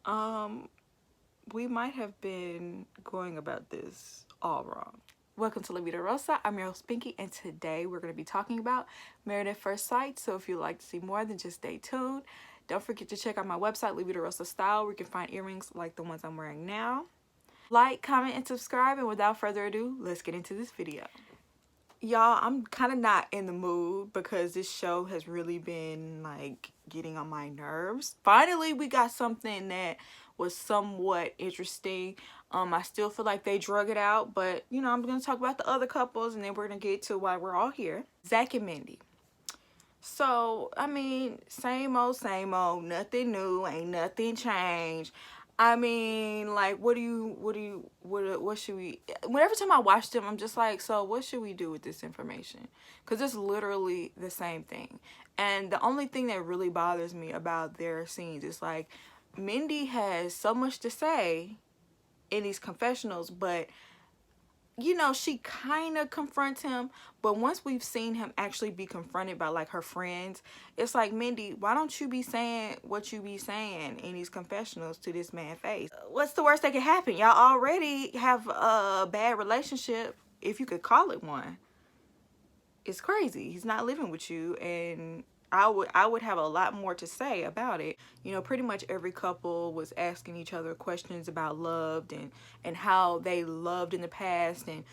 Um, we might have been going about this all wrong. Welcome to La Vida Rosa. I'm your host Pinky, and today we're going to be talking about Married at First Sight. So if you'd like to see more, then just stay tuned. Don't forget to check out my website, La Vida Rosa Style, where you can find earrings like the ones I'm wearing now. Like, comment, and subscribe, and without further ado, let's get into this video. Y'all, I'm kind of not in the mood because this show has really been like getting on my nerves. Finally, we got something that was somewhat interesting. I still feel like they drug it out, but you know, I'm gonna talk about the other couples and then we're gonna get to why we're all here. Zach and Mindy. So, I mean, same old, nothing new, ain't nothing changed. I mean, like, what should we, whenever time I watch them, I'm just like, so what should we do with this information? Because it's literally the same thing. And the only thing that really bothers me about their scenes is like, Mindy has so much to say in these confessionals, but you know, she kind of confronts him, but once we've seen him actually be confronted by like her friends, it's like, Mindy, why don't you be saying what you be saying in these confessionals to this man's face? What's the worst that could happen? Y'all already have a bad relationship, if you could call it one. It's crazy. He's not living with you, and I would have a lot more to say about it. You know, pretty much every couple was asking each other questions about love and how they loved in the past and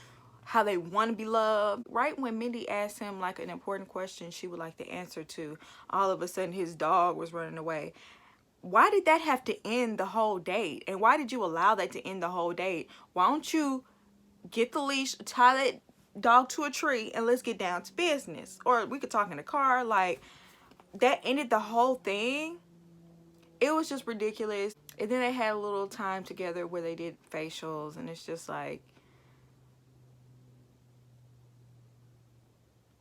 how they want to be loved. Right when Mindy asked him like an important question she would like the answer to, all of a sudden his dog was running away. Why did that have to end the whole date? And why did you allow that to end the whole date? Why don't you get the leash, tie that dog to a tree, and let's get down to business? Or we could talk in the car. Like, that ended the whole thing. It was just ridiculous. And then they had a little time together where they did facials, and it's just like,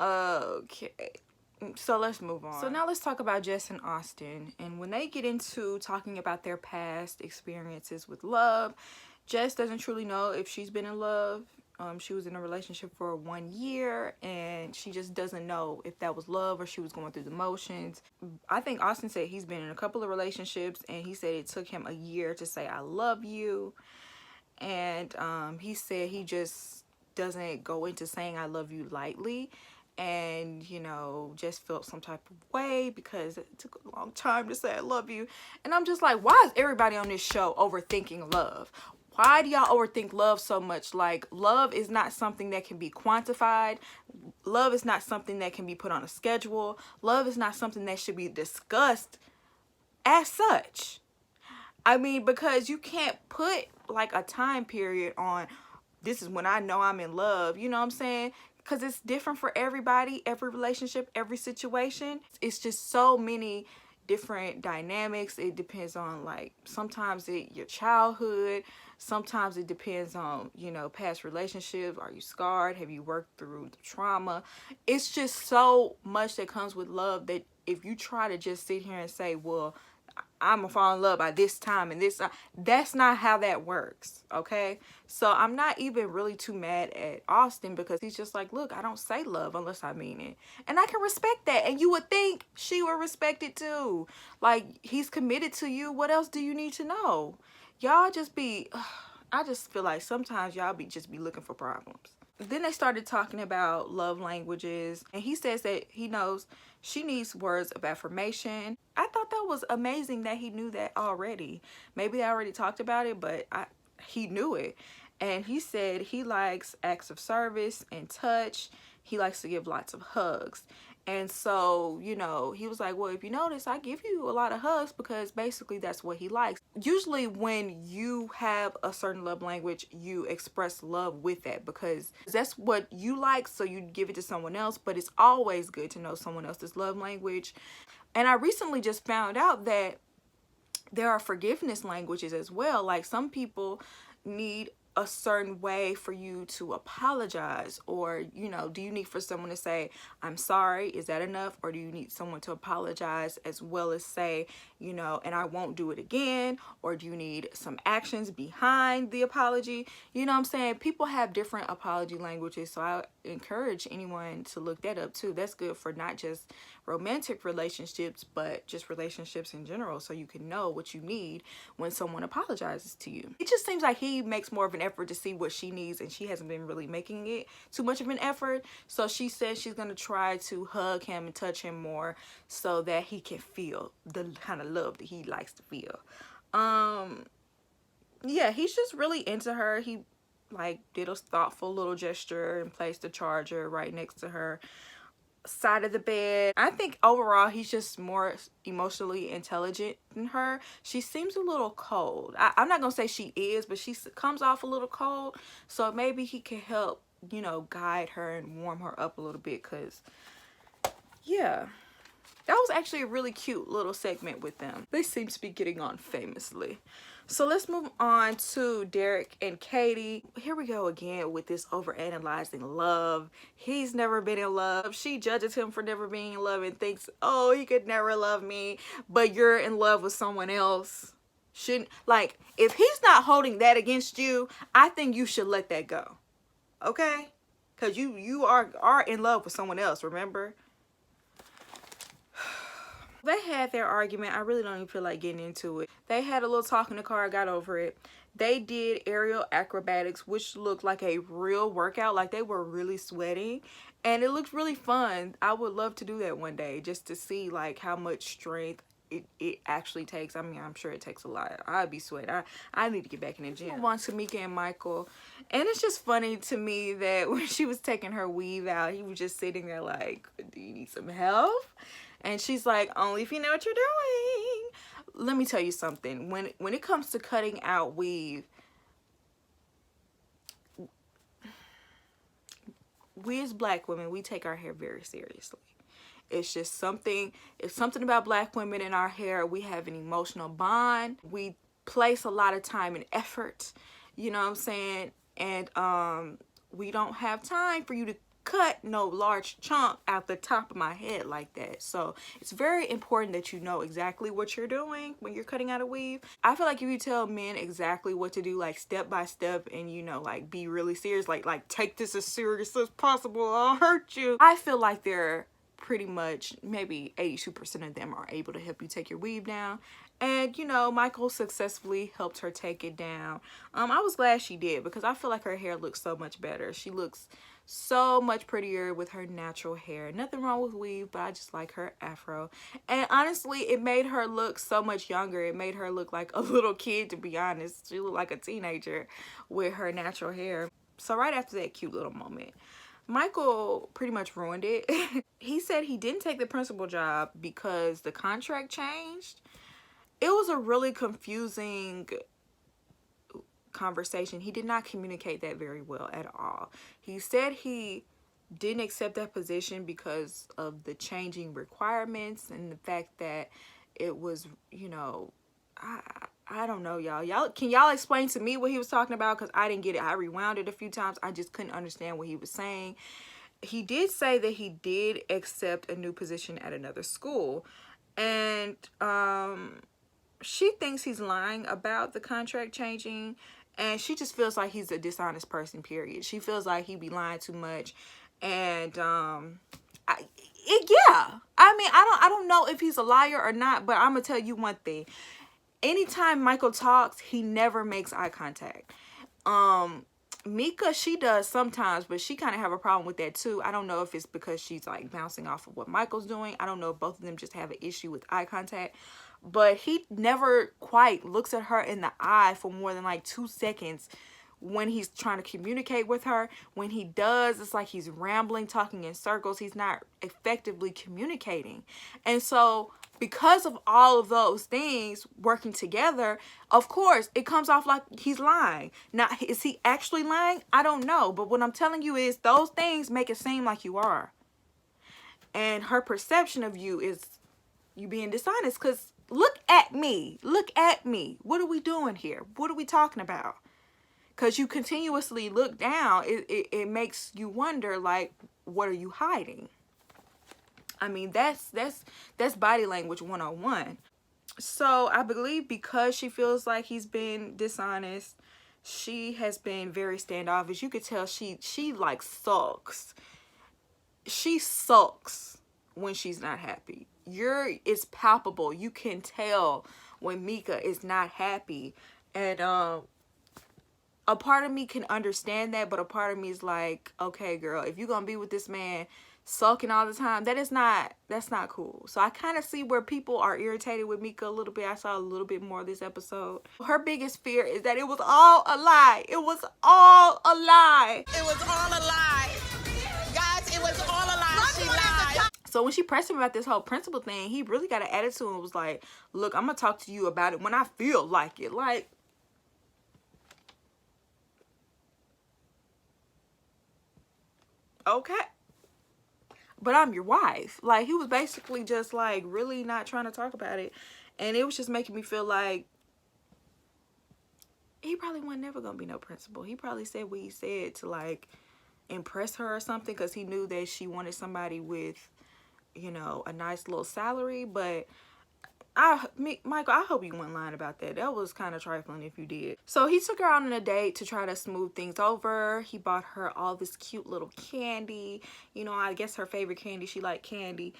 okay, so let's move on. So now let's talk about Jess and Austin. And when they get into talking about their past experiences with love, Jess doesn't truly know if she's been in love. She was in a relationship for 1 year, and she just doesn't know if that was love or she was going through the motions. I think Austin said he's been in a couple of relationships, and he said it took him a year to say I love you. And he said he just doesn't go into saying I love you lightly, and you know, just felt some type of way because it took a long time to say I love you. And I'm just like, why is everybody on this show overthinking love? Why do y'all overthink love so much? Like, love is not something that can be quantified. Love is not something that can be put on a schedule. Love is not something that should be discussed as such. I mean, because you can't put like a time period on, this is when I know I'm in love. You know what I'm saying? Because it's different for everybody, every relationship, every situation. It's just so many different dynamics. It depends on, like, sometimes your childhood, sometimes it depends on, you know, past relationships. Are you scarred? Have you worked through the trauma? It's just so much that comes with love that if you try to just sit here and say, well, I'm gonna fall in love by this time and this time, that's not how that works, okay? So I'm not even really too mad at Austin, because he's just like, look, I don't say love unless I mean it. And I can respect that, and you would think she would respect it too. Like, he's committed to you. What else do you need to know? Y'all just be, I just feel like sometimes y'all just be looking for problems. Then they started talking about love languages, and he says that he knows she needs words of affirmation. I thought that was amazing that he knew that already. Maybe they already talked about it, but he knew it. And he said he likes acts of service and touch. He likes to give lots of hugs. And so, you know, he was like, well, if you notice, I give you a lot of hugs, because basically that's what he likes. Usually when you have a certain love language, you express love with that, because that's what you like, so you give it to someone else. But it's always good to know someone else's love language. And I recently just found out that there are forgiveness languages as well. Like, some people need a certain way for you to apologize, or, you know, do you need for someone to say I'm sorry? Is that enough? Or do you need someone to apologize as well as say, you know, and I won't do it again? Or do you need some actions behind the apology? You know what I'm saying? People have different apology languages, so encourage anyone to look that up too. That's good for not just romantic relationships, but just relationships in general, so you can know what you need when someone apologizes to you. It just seems like he makes more of an effort to see what she needs, and she hasn't been really making it too much of an effort. So she says she's gonna try to hug him and touch him more so that he can feel the kind of love that he likes to feel. Yeah, he's just really into her. He like did a thoughtful little gesture and placed the charger right next to her side of the bed. I think overall he's just more emotionally intelligent than her. She seems a little cold. I'm not gonna say she is, but she comes off a little cold, so maybe he can help, you know, guide her and warm her up a little bit. Because yeah, that was actually a really cute little segment with them. They seem to be getting on famously. So let's move on to Derek and Katie. Here we go again with this overanalyzing love. He's never been in love. She judges him for never being in love and thinks, oh, he could never love me, but you're in love with someone else. Shouldn't, like, if he's not holding that against you, I think you should let that go. Okay? Because you are in love with someone else, remember? They had their argument. I really don't even feel like getting into it. They had a little talk in the car. I got over it. They did aerial acrobatics, which looked like a real workout. Like they were really sweating. And it looked really fun. I would love to do that one day just to see like how much strength it actually takes. I mean, I'm sure it takes a lot. I'd be sweating. I need to get back in the gym. Move on to Mika and Michael. And it's just funny to me that when she was taking her weave out, he was just sitting there like, do you need some help? And she's like, only if you know what you're doing. Let me tell you something. When it comes to cutting out weave, we as black women, we take our hair very seriously. It's just something, it's something about black women in our hair. We have an emotional bond. We place a lot of time and effort, you know what I'm saying? And we don't have time for you to cut no large chunk out the top of my head like that. So it's very important that you know exactly what you're doing when you're cutting out a weave. I feel like if you tell men exactly what to do, like step by step, and you know, like be really serious, like take this as serious as possible, I'll hurt you, I feel like they're pretty much, maybe 82% of them are able to help you take your weave down. And you know, Michael successfully helped her take it down. I was glad she did, because I feel like her hair looks so much better. She looks so much prettier with her natural hair. Nothing wrong with weave, but I just like her afro. And honestly, it made her look so much younger. It made her look like a little kid, to be honest. She looked like a teenager with her natural hair. So right after that cute little moment, Michael pretty much ruined it. He said he didn't take the principal job because the contract changed. It was a really confusing conversation. He did not communicate that very well at all. He said he didn't accept that position because of the changing requirements and the fact that it was, you know, I don't know, y'all. Can y'all explain to me what he was talking about? Because I didn't get it. I rewound it a few times. I just couldn't understand what he was saying. He did say that he did accept a new position at another school. And she thinks he's lying about the contract changing. And she just feels like he's a dishonest person, period. She feels like he be lying too much. And yeah. I mean, I don't know if he's a liar or not, but I'm gonna tell you one thing. Anytime Michael talks, he never makes eye contact. Mika, she does sometimes, but she kind of have a problem with that too. I don't know if it's because she's like bouncing off of what Michael's doing. I don't know if both of them just have an issue with eye contact. But he never quite looks at her in the eye for more than like 2 seconds when he's trying to communicate with her. When he does, it's like he's rambling, talking in circles. He's not effectively communicating. And so because of all of those things working together, of course, it comes off like he's lying. Now, is he actually lying? I don't know. But what I'm telling you is those things make it seem like you are. And her perception of you is you being dishonest, because look at me. Look at me. What are we doing here? What are we talking about? Because you continuously look down, it makes you wonder, like, what are you hiding? I mean, that's body language 101. So I believe because she feels like he's been dishonest, she has been very standoffish. You could tell she like sulks. She sulks when she's not happy. It's palpable. You can tell when Mika is not happy. And a part of me can understand that, but a part of me is like, okay, girl, if you're gonna be with this man sulking all the time, that's not cool. So I kind of see where people are irritated with Mika a little bit. I saw a little bit more of this episode. Her biggest fear is that it was all a lie. It was all a lie. It was all a lie. Guys, it was all a lie. She lied. So when she pressed him about this whole principal thing, he really got an attitude and was like, look, I'm gonna talk to you about it when I feel like it. Like, okay, but I'm your wife. Like, he was basically just like really not trying to talk about it, and it was just making me feel like he probably wasn't never gonna be no principal. He probably said what he said to like impress her or something, because he knew that she wanted somebody with, you know, a nice little salary. But Michael, I hope you weren't lying about that. That was kind of trifling if you did. So he took her out on a date to try to smooth things over. He bought her all this cute little candy. You know, I guess her favorite candy. She liked candy.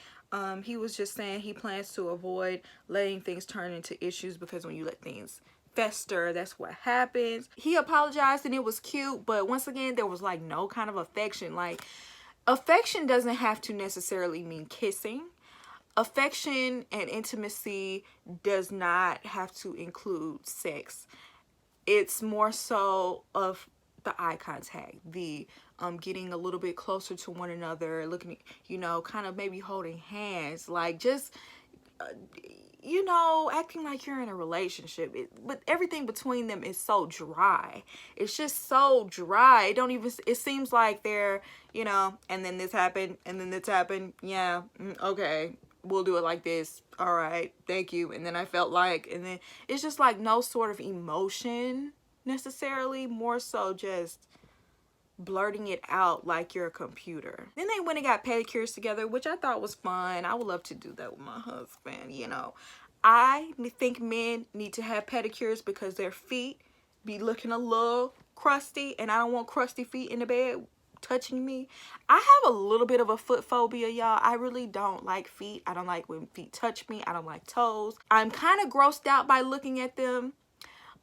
He was just saying he plans to avoid letting things turn into issues, because when you let things fester, that's what happens. He apologized and it was cute, but once again, there was like no kind of affection. Like, affection doesn't have to necessarily mean kissing. Affection and intimacy does not have to include sex. It's more so of the eye contact, the getting a little bit closer to one another, looking, you know, kind of maybe holding hands, like just you know, acting like you're in a relationship. But everything between them is so dry. It's just so dry. It seems like they're, you know, and then this happened, and then this happened. Yeah, okay, we'll do it like this. All right, thank you. And then I felt like, and then it's just like no sort of emotion necessarily, more so just blurting it out like you're a computer. Then they went and got pedicures together, which I thought was fun. I would love to do that with my husband. You know, I think men need to have pedicures because their feet be looking a little crusty, and I don't want crusty feet in the bed touching me. I have a little bit of a foot phobia, y'all. I really don't like feet. I don't like when feet touch me. I don't like toes. I'm kind of grossed out by looking at them.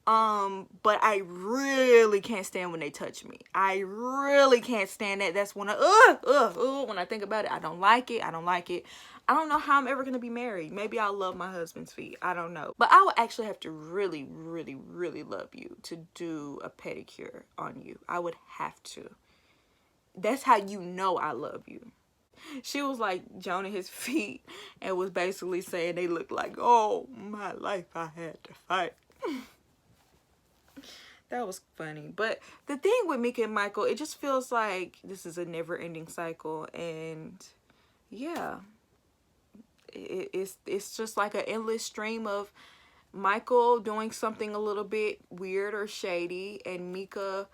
But I really can't stand when they touch me. I really can't stand that. That's when when I think about it, I don't like it. I don't like it. I don't know how I'm ever gonna be married. Maybe I'll love my husband's feet. I don't know. But I would actually have to really, really, really love you to do a pedicure on you. I would have to. That's how you know I love you. She was like joning his feet and was basically saying they look like, oh, my life, I had to fight. That was funny. But the thing with Mika and Michael, it just feels like this is a never-ending cycle. And yeah, it's just like an endless stream of Michael doing something a little bit weird or shady, and Mika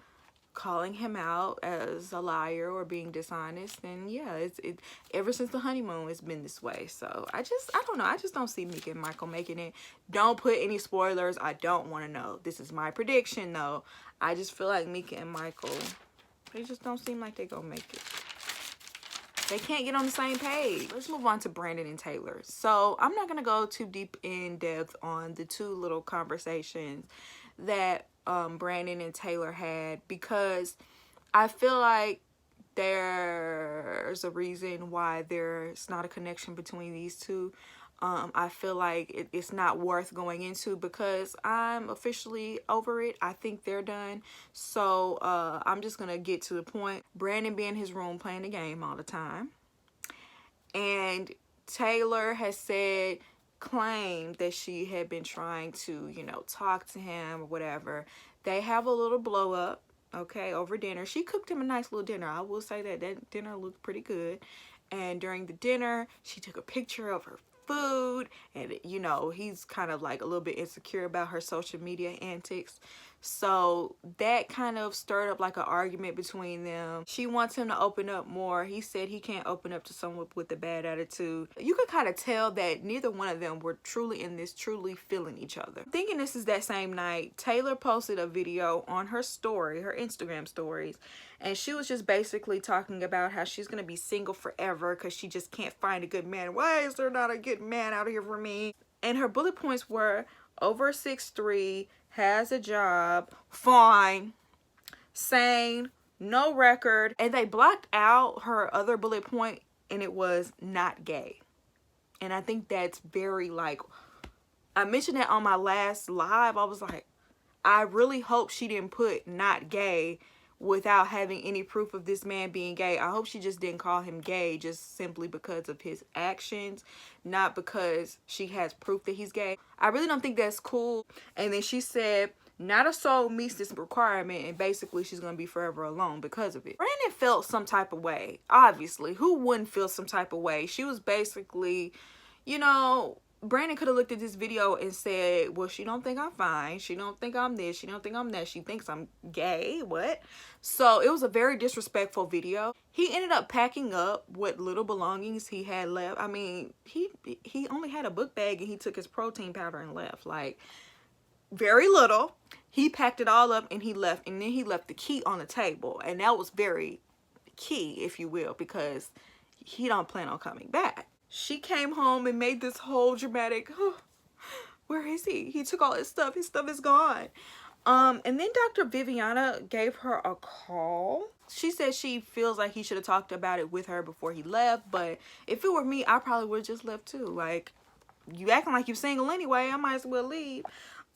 calling him out as a liar or being dishonest. And yeah, it ever since the honeymoon, it's been this way. So I don't know, I just don't see Mika and Michael making it. Don't put any spoilers. I don't want to know. This is my prediction though. I just feel like Mika and Michael, they just don't seem like they're gonna make it. They can't get on the same page. Let's move on to Brandon and Taylor. So I'm not gonna go too deep in depth on the two little conversations that Brandon and Taylor had, because I feel like there's a reason why there's not a connection between these two. I feel like it's not worth going into, because I'm officially over it. I think they're done. So I'm just gonna get to the point. Brandon be in his room playing the game all the time, and Taylor has claimed that she had been trying to, you know, talk to him or whatever. They have a little blow up, okay, over dinner. She cooked him a nice little dinner. I will say that dinner looked pretty good. And during the dinner, she took a picture of her food, and you know, he's kind of like a little bit insecure about her social media antics. So that kind of stirred up like an argument between them. She wants him to open up more. He said he can't open up to someone with a bad attitude. You could kind of tell that neither one of them were truly feeling each other. Thinking this is that same night, Taylor posted a video on her story, her Instagram stories, and she was just basically talking about how she's gonna be single forever because she just can't find a good man. Why is there not a good man out here for me? And her bullet points were over 6'3", has a job, fine, sane, no record. And they blocked out her other bullet point, and it was not gay. And I think that's very, like, I mentioned that on my last live. I was like, I really hope she didn't put not gay without having any proof of this man being gay. I hope she just didn't call him gay just simply because of his actions, not because she has proof that he's gay. I really don't think that's cool. And then she said, not a soul meets this requirement, and basically she's gonna be forever alone because of it. Brandon felt some type of way. Obviously, who wouldn't feel some type of way? She was basically, you know, Brandon could have looked at this video and said, well, she don't think I'm fine, she don't think I'm this, she don't think I'm that, she thinks I'm gay. What? So it was a very disrespectful video. He ended up packing up what little belongings he had left. I mean, he only had a book bag, and he took his protein powder and left. Like, very little. He packed it all up and he left, and then he left the key on the table, and that was very key, if you will, because he don't plan on coming back. She came home and made this whole dramatic, oh, where is he? He took all his stuff is gone. And then Dr. Viviana gave her a call. She said she feels like he should have talked about it with her before he left, but if it were me, I probably would have just left too. Like, you acting like you're single anyway, I might as well leave.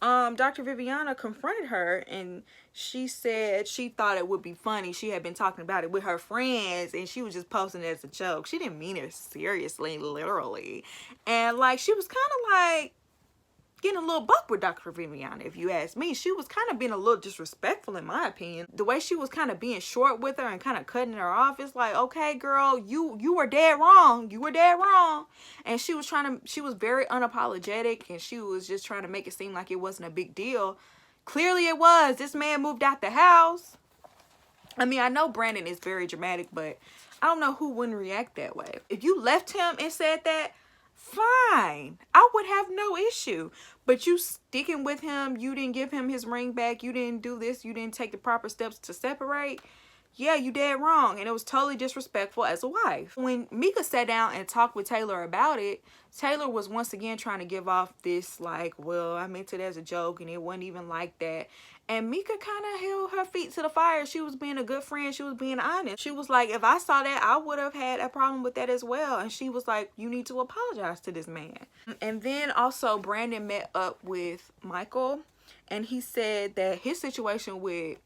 Dr. Viviana confronted her, and she said she thought it would be funny. She had been talking about it with her friends, and she was just posting it as a joke. She didn't mean it seriously, literally. And like, she was kind of like getting a little buck with Dr. Viviana, if you ask me. She was kind of being a little disrespectful, in my opinion. The way she was kind of being short with her and kind of cutting her off, it's like, okay, girl, you were dead wrong. You were dead wrong. And she was very unapologetic, and she was just trying to make it seem like it wasn't a big deal. Clearly it was. This man moved out the house. I mean, I know Brandon is very dramatic, but I don't know who wouldn't react that way. If you left him and said that, fine, I would have no issue. But you sticking with him, you didn't give him his ring back, you didn't do this, you didn't take the proper steps to separate, yeah, you dead wrong. And it was totally disrespectful as a wife. When Mika sat down and talked with Taylor about it, Taylor was once again trying to give off this like, well, I meant it as a joke and it wasn't even like that. And Mika kind of held her feet to the fire. She was being a good friend. She was being honest. She was like, if I saw that, I would have had a problem with that as well. And she was like, you need to apologize to this man. And then also Brandon met up with Michael, and he said that his situation with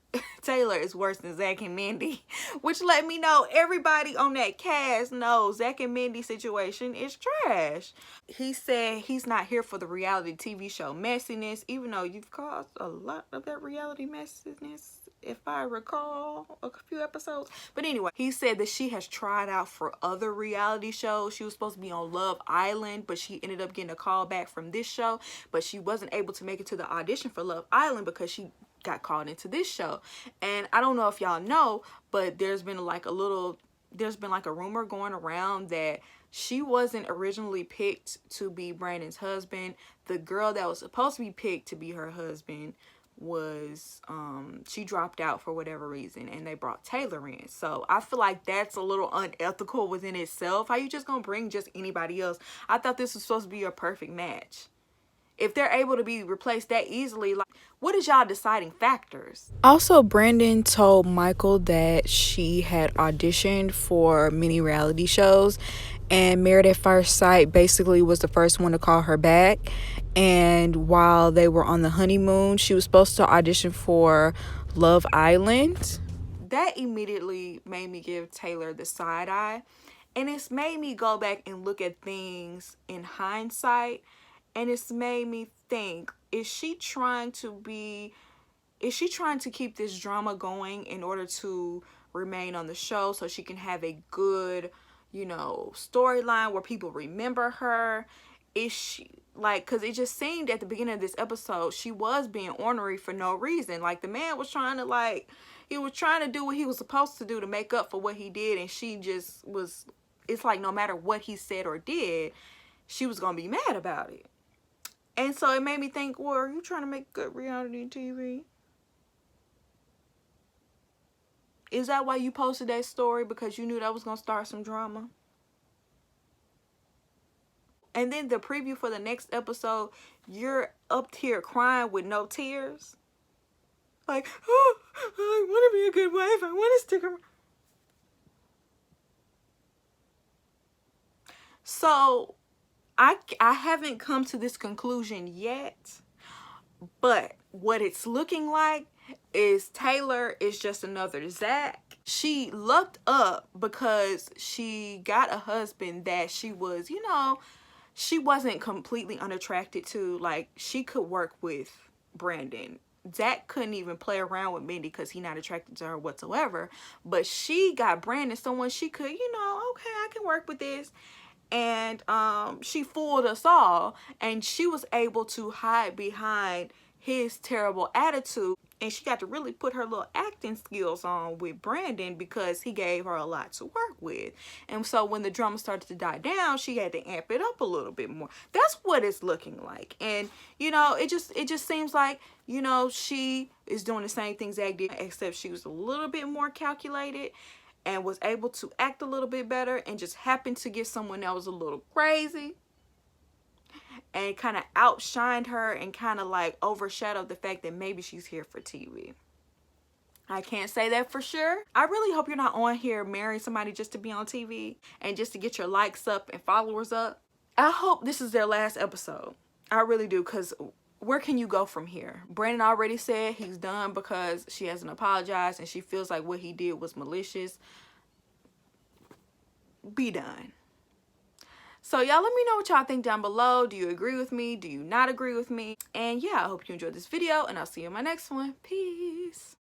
Taylor is worse than Zach and Mindy, which let me know everybody on that cast knows Zach and Mindy's situation is trash. He said he's not here for the reality TV show messiness, even though you've caused a lot of that reality messiness, if I recall a few episodes. But anyway, he said that she has tried out for other reality shows. She was supposed to be on Love Island, but she ended up getting a call back from this show, but she wasn't able to make it to the audition for Love Island because she got called into this show. And I don't know if y'all know, but there's been like a rumor going around that she wasn't originally picked to be Brandon's husband. The girl that was supposed to be picked to be her husband was she dropped out for whatever reason, and they brought Taylor in. So I feel like that's a little unethical within itself. How you just gonna bring just anybody else? I thought this was supposed to be a perfect match. If they're able to be replaced that easily, like, what is y'all deciding factors? Also, Brandon told Michael that she had auditioned for many reality shows, and Married at First Sight basically was the first one to call her back. And while they were on the honeymoon, she was supposed to audition for Love Island. That immediately made me give Taylor the side eye, and it's made me go back and look at things in hindsight. And it's made me think, is she trying to keep this drama going in order to remain on the show so she can have a good, you know, storyline where people remember her? is she, like, because it just seemed at the beginning of this episode she was being ornery for no reason. Like, the man was trying to, like, he was trying to do what he was supposed to do to make up for what he did, and she just was, it's like no matter what he said or did, she was gonna be mad about it. And so it made me think, well, are you trying to make good reality TV? Is that why you posted that story? Because you knew that was gonna start some drama? And then the preview for the next episode, you're up here crying with no tears. Like, oh, I want to be a good wife. I want to stick around. So, I haven't come to this conclusion yet. But what it's looking like is Taylor is just another Zach. She lucked up because she got a husband that she was, you know, she wasn't completely unattracted to. Like, she could work with Brandon. Zach couldn't even play around with Mindy because he's not attracted to her whatsoever. But she got Brandon, someone she could, you know, okay, I can work with this. And she fooled us all. And she was able to hide behind his terrible attitude. And she got to really put her little acting skills on with Brandon because he gave her a lot to work with. And so when the drama started to die down, she had to amp it up a little bit more. That's what it's looking like. And, you know, it just seems like, you know, she is doing the same thing Zach did, except she was a little bit more calculated and was able to act a little bit better, and just happened to get someone that was a little crazy and kind of outshined her and kind of like overshadowed the fact that maybe she's here for TV. I can't say that for sure. I really hope you're not on here marrying somebody just to be on TV and just to get your likes up and followers up. I hope this is their last episode. I really do, because where can you go from here? Brandon already said he's done because she hasn't apologized and she feels like what he did was malicious. Be done. So y'all let me know what y'all think down below. Do you agree with me? Do you not agree with me? And yeah, I hope you enjoyed this video, and I'll see you in my next one. Peace.